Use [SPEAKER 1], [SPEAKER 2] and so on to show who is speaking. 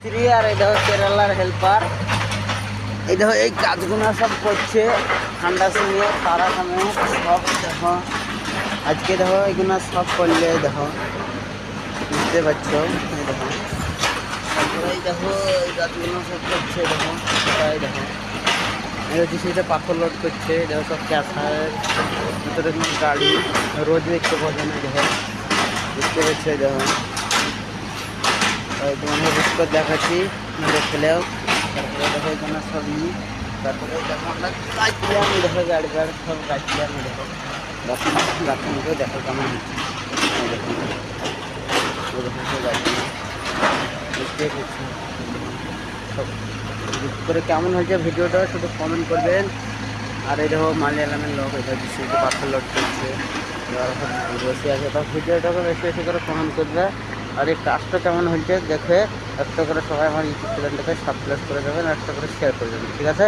[SPEAKER 1] মিস্ত্রি আর এই দেখো কেরালার হেল্পার, এই দেখো এই কাজগুলো সব করছে ঠান্ডা সময় তারা সময় সব দেখো। আজকে দেখো এগুলো সব করলে দেখো, বুঝতে পারছো। এই দেখো তারপরে এই দেখো এই কাজগুলো সব করছে দেখো, তাই দেখো এই হচ্ছে সেটা পাথর লোড করছে দেখো, সব ক্যাসার ভিতরে কোনো গাড়ি রোজ দেখতে পাওয়া যায় না দেখো, বুঝতে পারছো। দেখো তোমাকে বুঝ করে দেখাচ্ছি দেখলেও। তারপরে দেখো এখানে সবই, তারপরে দেখো আমরা কাটলাম, দেখো গাড়ি গাড়ি সব কাটলাম দেখো, গাছগুলো দেখো কেমন হচ্ছে। দেখো সব গাছগুলো বুঝতে পারছি সব করে কেমন হয়েছে ভিডিওটা শুধু কমেন্ট করবেন। আর এই দেখো মালিয়ালামের লোক এটা দিচ্ছে পাথর লোড করছে, বসে আছে। তো ভিডিওটাকে বেশি বেশি করে কমেন্ট করবে। আর এই কাজটা কেমন হয়েছে দেখে একটা করে সবাই আমার ইউটিউব চ্যানেলটাকে সাবস্ক্রাইব করে দেবেন, একটা করে শেয়ার করে দেবেন, ঠিক আছে।